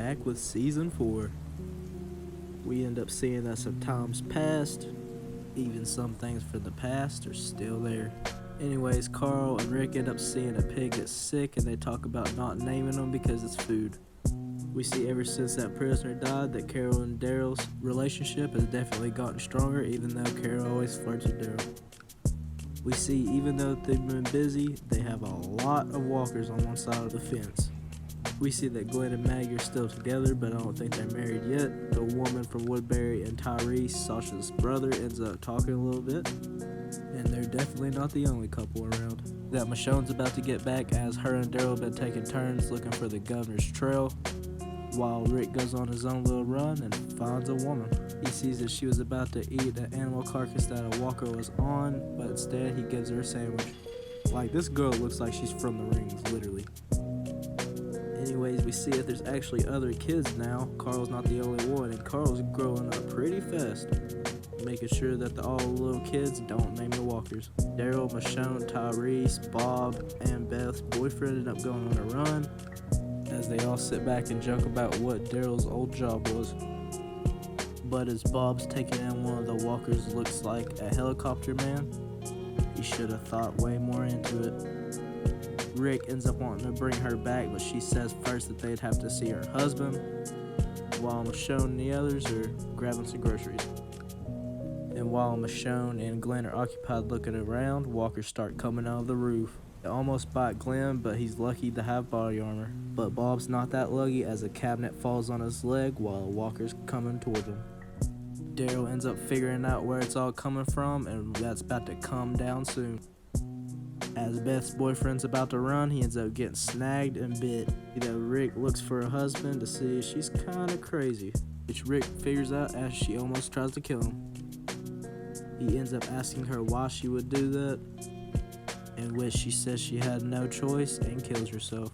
back with season 4. We end up seeing that some times passed, even some things from the past are still there. Anyways, Carl and Rick end up seeing a pig that's sick, and they talk about not naming them because it's food. We see ever since that prisoner died that Carol and Daryl's relationship has definitely gotten stronger, even though Carol always flirts with Daryl. We see even though they've been busy, they have a lot of walkers on one side of the fence. We see that Glenn and Maggie are still together, but I don't think they're married yet. The woman from Woodbury and Tyrese, Sasha's brother, ends up talking a little bit, and they're definitely not the only couple around. That Michonne's about to get back, as her and Daryl have been taking turns looking for the governor's trail, while Rick goes on his own little run and finds a woman. He sees that she was about to eat an animal carcass that a walker was on, but instead he gives her a sandwich. Like, this girl looks like she's from the rings, literally. Anyways, we see that there's actually other kids now. Carl's not the only one, and Carl's growing up pretty fast, making sure that all the little kids don't name the walkers. Daryl, Michonne, Tyrese, Bob, and Beth's boyfriend end up going on a run, as they all sit back and joke about what Daryl's old job was. But as Bob's taking in one of the walkers looks like a helicopter man, he should have thought way more into it. Rick ends up wanting to bring her back, but she says first that they'd have to see her husband, while Michonne and the others are grabbing some groceries. And while Michonne and Glenn are occupied looking around, walkers start coming out of the roof. They almost bite Glenn, but he's lucky to have body armor. But Bob's not that lucky, as a cabinet falls on his leg while a walker's coming toward him. Daryl ends up figuring out where it's all coming from, and that's about to come down soon. As Beth's boyfriend's about to run, he ends up getting snagged and bit. Rick looks for a husband to see if she's kinda crazy, which Rick figures out as she almost tries to kill him. He ends up asking her why she would do that, in which she says she had no choice and kills herself.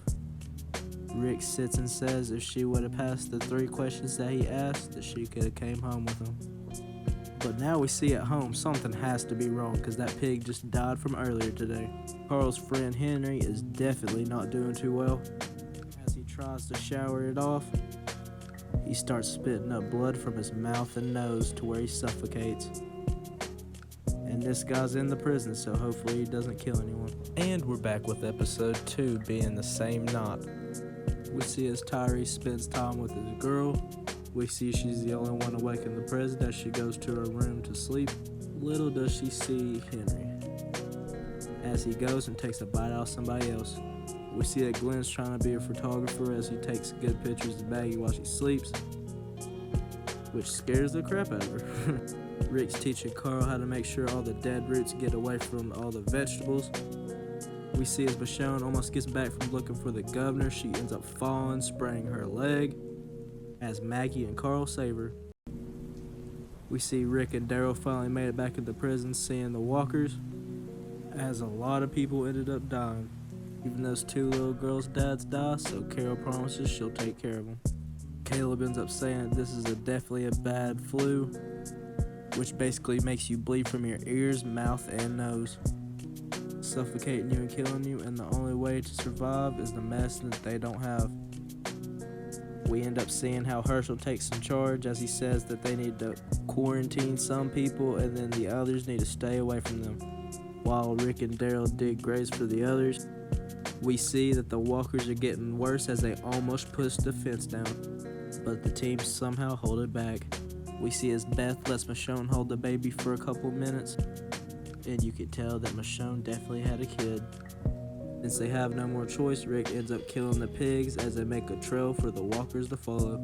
Rick sits and says if she would have passed the 3 questions that he asked, that she could have came home with him. But now we see at home something has to be wrong, because that pig just died from earlier today. Carl's friend Henry is definitely not doing too well. As he tries to shower it off, he starts spitting up blood from his mouth and nose to where he suffocates. And this guy's in the prison, so hopefully he doesn't kill anyone. And we're back with episode 2 being the same knot. We see as Tyrese spends time with his girl. We see she's the only one awake in the prison as she goes to her room to sleep. Little does she see Henry, as he goes and takes a bite out of somebody else. We see that Glenn's trying to be a photographer as he takes good pictures of Maggie while she sleeps, which scares the crap out of her. Rick's teaching Carl how to make sure all the dead roots get away from all the vegetables. We see as Michonne almost gets back from looking for the governor, she ends up falling, spraining her leg, as Maggie and Carl save her. We see Rick and Daryl finally made it back into prison, seeing the walkers, as a lot of people ended up dying. Even those 2 little girls' dads die, so Carol promises she'll take care of them. Caleb ends up saying that this is definitely a bad flu, which basically makes you bleed from your ears, mouth, and nose, suffocating you and killing you, and the only way to survive is the medicine that they don't have. We end up seeing how Herschel takes some charge, as he says that they need to quarantine some people and then the others need to stay away from them. While Rick and Daryl dig graves for the others, we see that the walkers are getting worse as they almost push the fence down, but the team somehow hold it back. We see as Beth lets Michonne hold the baby for a couple minutes, and you can tell that Michonne definitely had a kid. Since they have no more choice, Rick ends up killing the pigs as they make a trail for the walkers to follow,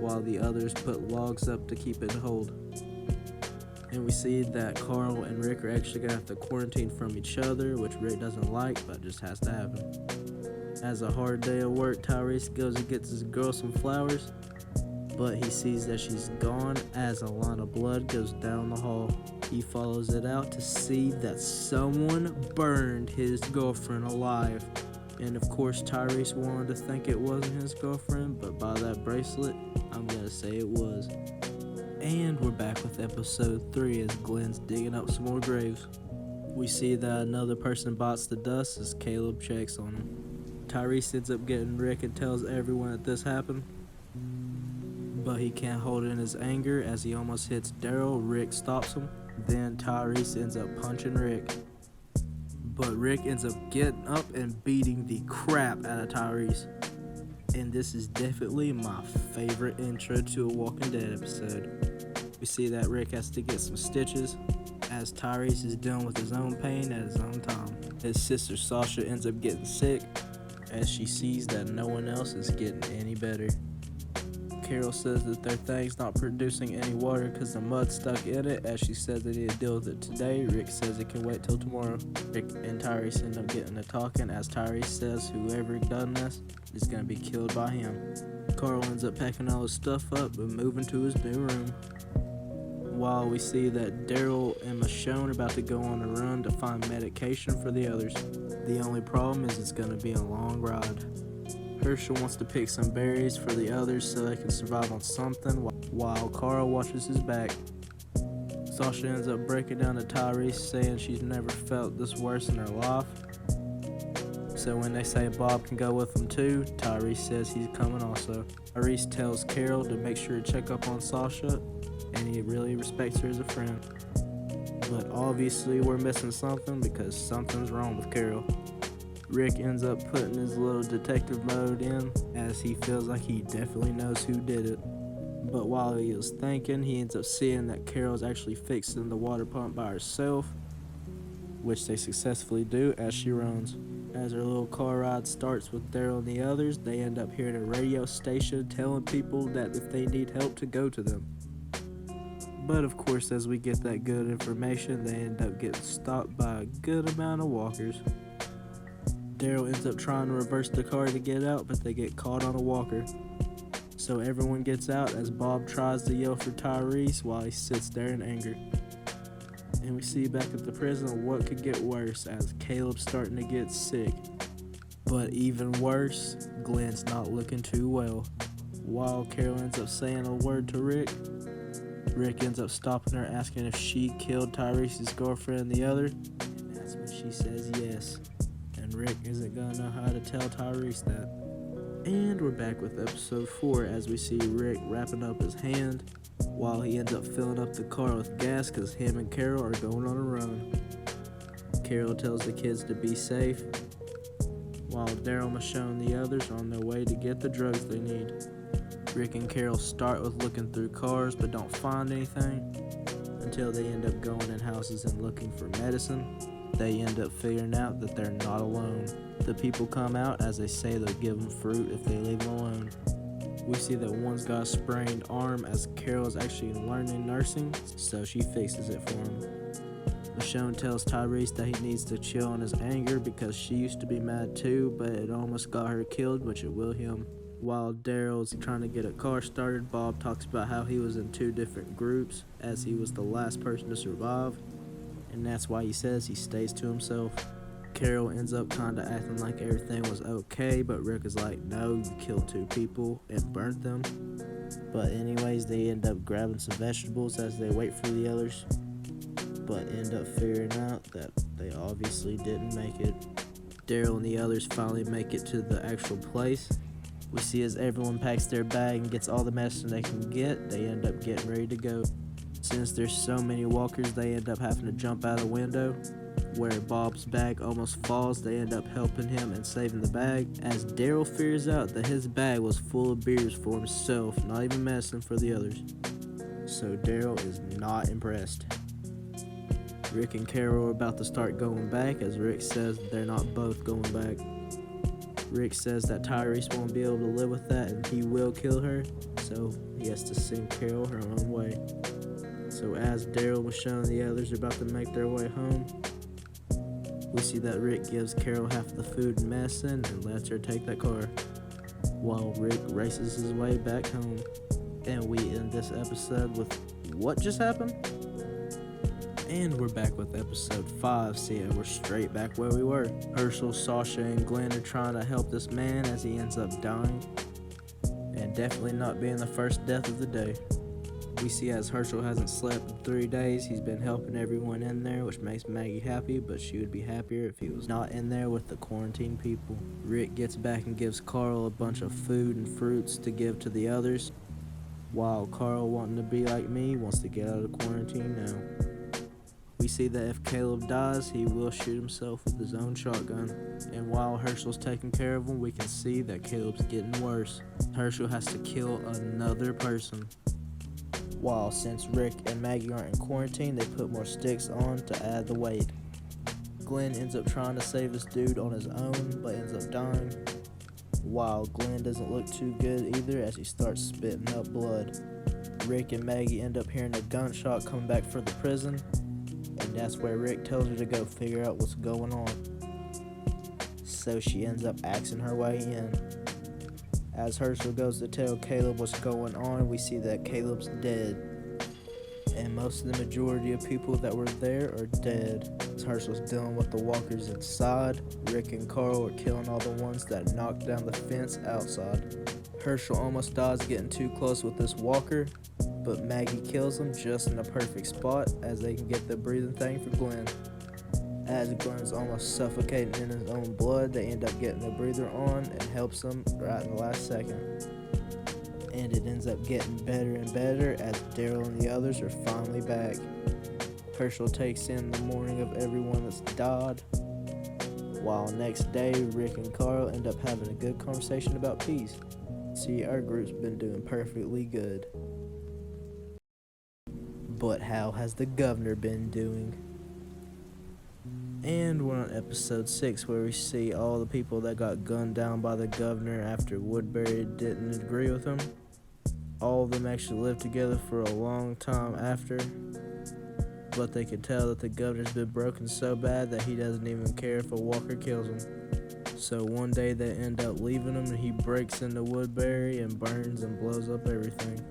while the others put logs up to keep it hold. And we see that Carl and Rick are actually going to have to quarantine from each other, which Rick doesn't like, but just has to happen. As a hard day of work, Tyrese goes and gets his girl some flowers, but he sees that she's gone as a line of blood goes down the hall. He follows it out to see that someone burned his girlfriend alive. And of course, Tyrese wanted to think it wasn't his girlfriend, but by that bracelet, I'm gonna say it was. And we're back with episode 3 as Glenn's digging up some more graves. We see that another person bites the dust as Caleb checks on him. Tyrese ends up getting Rick and tells everyone that this happened. But he can't hold in his anger as he almost hits Daryl. Rick stops him. Then Tyrese ends up punching Rick. But Rick ends up getting up and beating the crap out of Tyrese. And this is definitely my favorite intro to a Walking Dead episode. We see that Rick has to get some stitches as Tyrese is dealing with his own pain at his own time. His sister Sasha ends up getting sick as she sees that no one else is getting any better. Carol says that their thing's not producing any water because the mud's stuck in it, as she said they need to deal with it today. Rick says it can wait till tomorrow. Rick and Tyrese end up getting to talking as Tyrese says whoever done this is going to be killed by him. Carl ends up packing all his stuff up and moving to his new room. While we see that Daryl and Michonne are about to go on a run to find medication for the others. The only problem is it's going to be a long ride. Herschel wants to pick some berries for the others so they can survive on something while Carl watches his back. Sasha ends up breaking down to Tyrese, saying she's never felt this worse in her life. So when they say Bob can go with them too, Tyrese says he's coming also. Tyrese tells Carol to make sure to check up on Sasha, and he really respects her as a friend. But obviously we're missing something because something's wrong with Carol. Rick ends up putting his little detective mode in as he feels like he definitely knows who did it. But while he is thinking, he ends up seeing that Carol's actually fixing the water pump by herself, which they successfully do as she runs. As her little car ride starts with Daryl and the others, they end up hearing a radio station telling people that if they need help to go to them. But of course, as we get that good information, they end up getting stopped by a good amount of walkers. Daryl ends up trying to reverse the car to get out, but they get caught on a walker. So everyone gets out as Bob tries to yell for Tyrese while he sits there in anger. And we see back at the prison what could get worse as Caleb's starting to get sick. But even worse, Glenn's not looking too well. While Carol ends up saying a word to Rick, Rick ends up stopping her, asking if she killed Tyrese's girlfriend and the other. And that's when she says yes. And Rick isn't gonna know how to tell Tyrese that. And we're back with episode 4 as we see Rick wrapping up his hand while he ends up filling up the car with gas because him and Carol are going on a run. Carol tells the kids to be safe while Daryl, Michonne, and the others are on their way to get the drugs they need. Rick and Carol start with looking through cars but don't find anything until they end up going in houses and looking for medicine. They end up figuring out that they're not alone. The people come out as they say they'll give them fruit if they leave them alone. We see that one's got a sprained arm as Carol is actually learning nursing, so she fixes it for him. Michonne tells Tyrese that he needs to chill on his anger because she used to be mad too, but it almost got her killed, which it will him. While Daryl's trying to get a car started, Bob talks about how he was in 2 different groups as he was the last person to survive, and that's why he says he stays to himself. Carol ends up kinda acting like everything was okay, but Rick is like, no, you killed 2 people and burnt them. But anyways, they end up grabbing some vegetables as they wait for the others, but end up figuring out that they obviously didn't make it. Daryl and the others finally make it to the actual place. We see as everyone packs their bag and gets all the medicine they can get, they end up getting ready to go. Since there's so many walkers, they end up having to jump out a window. Where Bob's bag almost falls, they end up helping him and saving the bag, as Daryl figures out that his bag was full of beers for himself, not even medicine for the others. So Daryl is not impressed. Rick and Carol are about to start going back as Rick says they're not both going back. Rick says that Tyrese won't be able to live with that and he will kill her, so he has to send Carol her own way. So as Daryl, Michonne, and the others are about to make their way home, we see that Rick gives Carol half the food and medicine and lets her take that car, while Rick races his way back home. And we end this episode with what just happened? And we're back with episode 5, seeing we're straight back where we were. Herschel, Sasha, and Glenn are trying to help this man as he ends up dying, and definitely not being the first death of the day. We see as Herschel hasn't slept in 3 days, he's been helping everyone in there, which makes Maggie happy, but she would be happier if he was not in there with the quarantine people. Rick gets back and gives Carl a bunch of food and fruits to give to the others, while Carl, wanting to be like me, wants to get out of quarantine now. We see that if Caleb dies, he will shoot himself with his own shotgun. And while Herschel's taking care of him, we can see that Caleb's getting worse. Herschel has to kill another person. While since Rick and Maggie aren't in quarantine, they put more sticks on to add the weight. Glenn ends up trying to save this dude on his own, but ends up dying. While Glenn doesn't look too good either as he starts spitting up blood. Rick and Maggie end up hearing a gunshot coming back for the prison, and that's where Rick tells her to go figure out what's going on. So she ends up axing her way in. As Herschel goes to tell Caleb what's going on, we see that Caleb's dead. And most of the majority of people that were there are dead. As Herschel's dealing with the walkers inside, Rick and Carl are killing all the ones that knocked down the fence outside. Herschel almost dies getting too close with this walker, but Maggie kills him just in a perfect spot as they can get the breathing thing for Glenn. As Glenn's almost suffocating in his own blood, they end up getting the breather on and helps him right in the last second. And it ends up getting better and better as Daryl and the others are finally back. Herschel takes in the mourning of everyone that's died, while next day Rick and Carl end up having a good conversation about peace. See, our group's been doing perfectly good. But how has the governor been doing? And we're on episode 6, where we see all the people that got gunned down by the governor after Woodbury didn't agree with him. All of them actually lived together for a long time after, but they could tell that the governor's been broken so bad that he doesn't even care if a walker kills him. So one day they end up leaving him and he breaks into Woodbury and burns and blows up everything.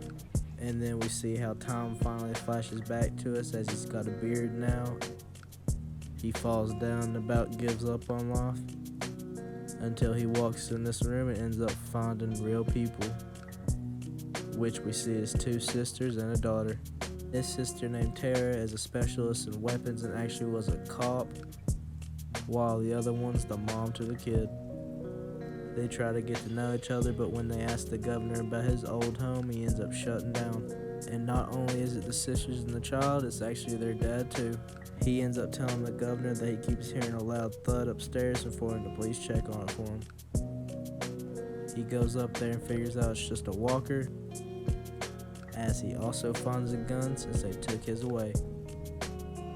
And then we see how Tom finally flashes back to us as he's got a beard now. He falls down and about gives up on life until he walks in this room and ends up finding real people, which we see as 2 sisters and a daughter. This sister named Tara is a specialist in weapons and actually was a cop, while the other one's the mom to the kid. They try to get to know each other, but when they ask the governor about his old home, he ends up shutting down. And not only is it the sisters and the child, it's actually their dad too. He ends up telling the governor that he keeps hearing a loud thud upstairs and for him to please check on it for him. He goes up there and figures out it's just a walker, as he also finds a gun since they took his away.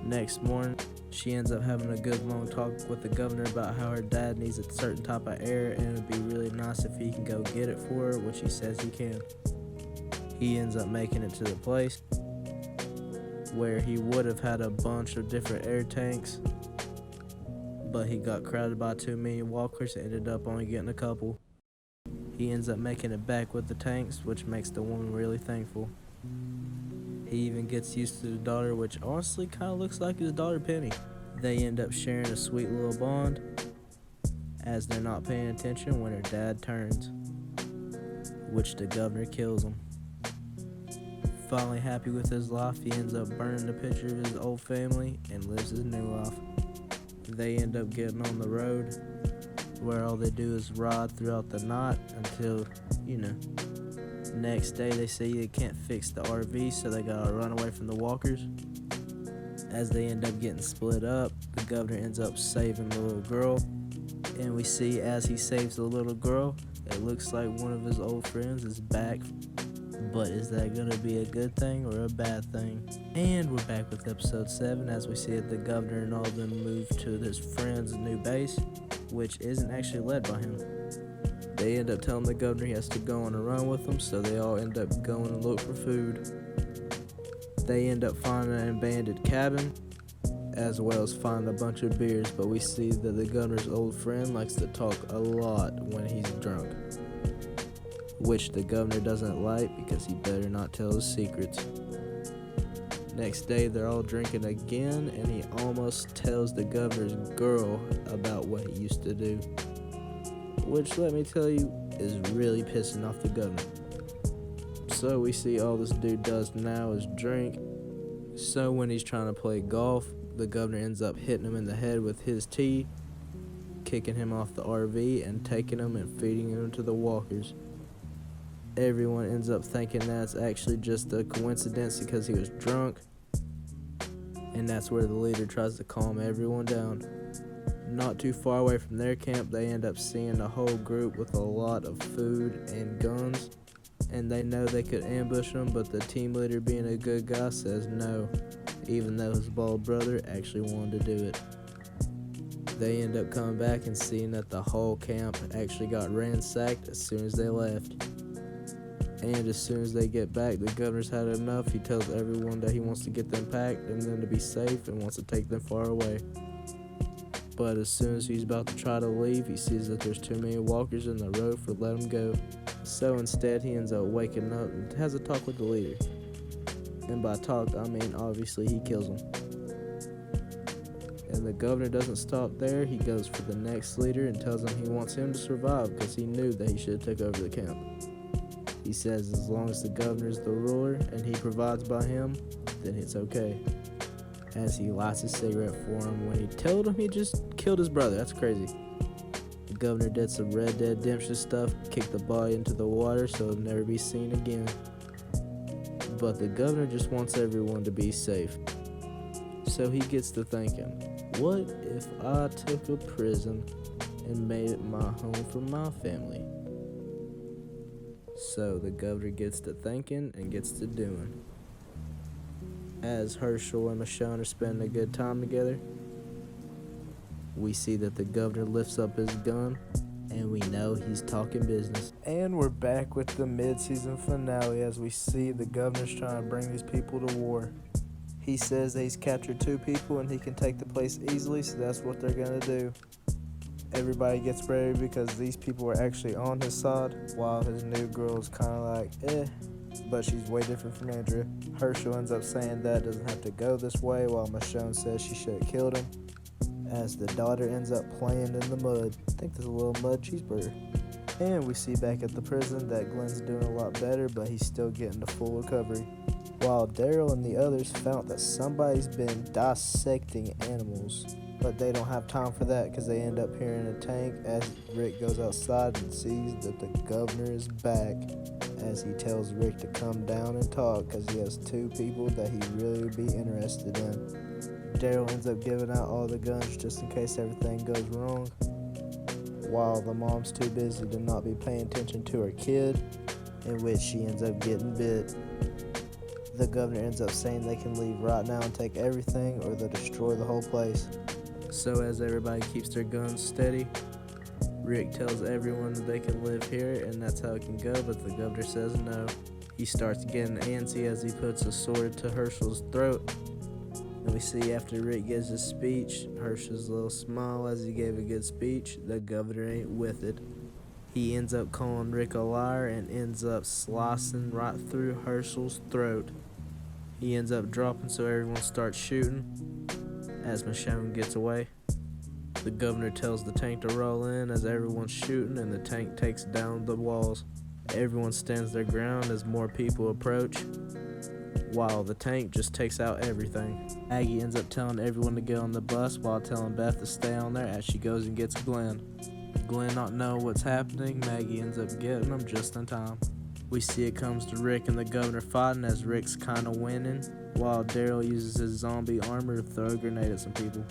Next morning, she ends up having a good long talk with the governor about how her dad needs a certain type of air and it would be really nice if he can go get it for her, which he says he can. He ends up making it to the place where he would have had a bunch of different air tanks, but he got crowded by too many walkers and ended up only getting a couple. He ends up making it back with the tanks, which makes the woman really thankful. He even gets used to the daughter, which honestly kind of looks like his daughter Penny. They end up sharing a sweet little bond as they're not paying attention when her dad turns, which the governor kills him. Finally happy with his life, he ends up burning a picture of his old family and lives his new life. They end up getting on the road where all they do is ride throughout the night until, next day they say they can't fix the RV, so they gotta run away from the walkers. As they end up getting split up, the governor ends up saving the little girl, and we see as he saves the little girl, it looks like one of his old friends is back. But is that gonna be a good thing or a bad thing? And we're back with episode 7 as we see that the governor and all of them move to his friend's new base, which isn't actually led by him. They end up telling the governor he has to go on a run with them, so they all end up going and look for food. They end up finding an abandoned cabin, as well as finding a bunch of beers, but we see that the governor's old friend likes to talk a lot when he's drunk, which the governor doesn't like because he better not tell his secrets. Next day, they're all drinking again, and he almost tells the governor's girl about what he used to do, which, let me tell you, is really pissing off the governor. So we see all this dude does now is drink. So when he's trying to play golf, the governor ends up hitting him in the head with his tee, kicking him off the RV and taking him and feeding him to the walkers. Everyone ends up thinking that's actually just a coincidence because he was drunk, and that's where the leader tries to calm everyone down. Not too far away from their camp, they end up seeing a whole group with a lot of food and guns, and they know they could ambush them, but the team leader, being a good guy, says no, even though his bald brother actually wanted to do it. They end up coming back and seeing that the whole camp actually got ransacked as soon as they left. And as soon as they get back, the governor's had enough. He tells everyone that he wants to get them packed and them to be safe and wants to take them far away. But as soon as he's about to try to leave, he sees that there's too many walkers in the road for let him go. So instead, he ends up waking up and has a talk with the leader. And by talk, I mean obviously he kills him. And the governor doesn't stop there. He goes for the next leader and tells him he wants him to survive because he knew that he should have took over the camp. He says as long as the governor's the ruler and he provides by him, then it's okay. As he lights a cigarette for him when he told him he just killed his brother. That's crazy. The governor did some Red Dead Redemption stuff, kicked the body into the water so it'll never be seen again. But the governor just wants everyone to be safe. So he gets to thinking, what if I took a prison and made it my home for my family? So the governor gets to thinking and gets to doing. As Herschel and Michonne are spending a good time together, we see that the governor lifts up his gun, and we know he's talking business. And we're back with the mid-season finale as we see the governor's trying to bring these people to war. He says that he's captured 2 people and he can take the place easily, so that's what they're gonna do. Everybody gets ready because these people are actually on his side, while his new girl is kind of like, but she's way different from Andrea. Herschel ends up saying that doesn't have to go this way, while Michonne says she should have killed him, as the daughter ends up playing in the mud. I think there's a little mud cheeseburger. And we see back at the prison that Glenn's doing a lot better, but he's still getting the full recovery. While Daryl and the others found that somebody's been dissecting animals, but they don't have time for that because they end up hearing a tank as Rick goes outside and sees that the governor is back, as he tells Rick to come down and talk because he has 2 people that he really would be interested in. Daryl ends up giving out all the guns just in case everything goes wrong, while the mom's too busy to not be paying attention to her kid, in which she ends up getting bit. The governor ends up saying they can leave right now and take everything or they'll destroy the whole place. So as everybody keeps their guns steady, Rick tells everyone that they can live here and that's how it can go, but the governor says no. He starts getting antsy as he puts a sword to Herschel's throat. And we see after Rick gives his speech, Herschel's little smile as he gave a good speech. The governor ain't with it. He ends up calling Rick a liar and ends up slicing right through Herschel's throat. He ends up dropping so everyone starts shooting. As Michonne gets away, the governor tells the tank to roll in as everyone's shooting and the tank takes down the walls. Everyone stands their ground as more people approach, while the tank just takes out everything. Aggie ends up telling everyone to get on the bus while telling Beth to stay on there as she goes and gets Glenn. Glenn not knowing what's happening, Maggie ends up getting him just in time. We see it comes to Rick and the governor fighting as Rick's kinda winning, while Daryl uses his zombie armor to throw a grenade at some people.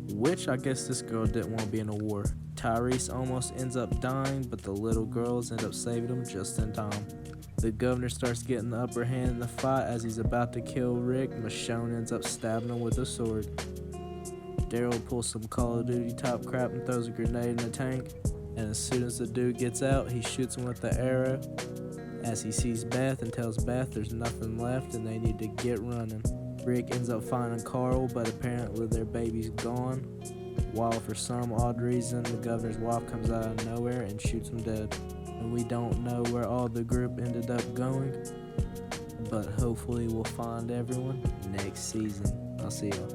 Which I guess this girl didn't want to be in a war. Tyrese almost ends up dying, but the little girls end up saving him just in time. The governor starts getting the upper hand in the fight as he's about to kill Rick. Michonne ends up stabbing him with a sword. Daryl pulls some Call of Duty type crap and throws a grenade in the tank, and as soon as the dude gets out, he shoots him with the arrow as he sees Beth and tells Beth there's nothing left and they need to get running. Rick ends up finding Carl, but apparently their baby's gone, while for some odd reason the governor's wife comes out of nowhere and shoots him dead. And we don't know where all the group ended up going, but hopefully we'll find everyone next season. I'll see y'all.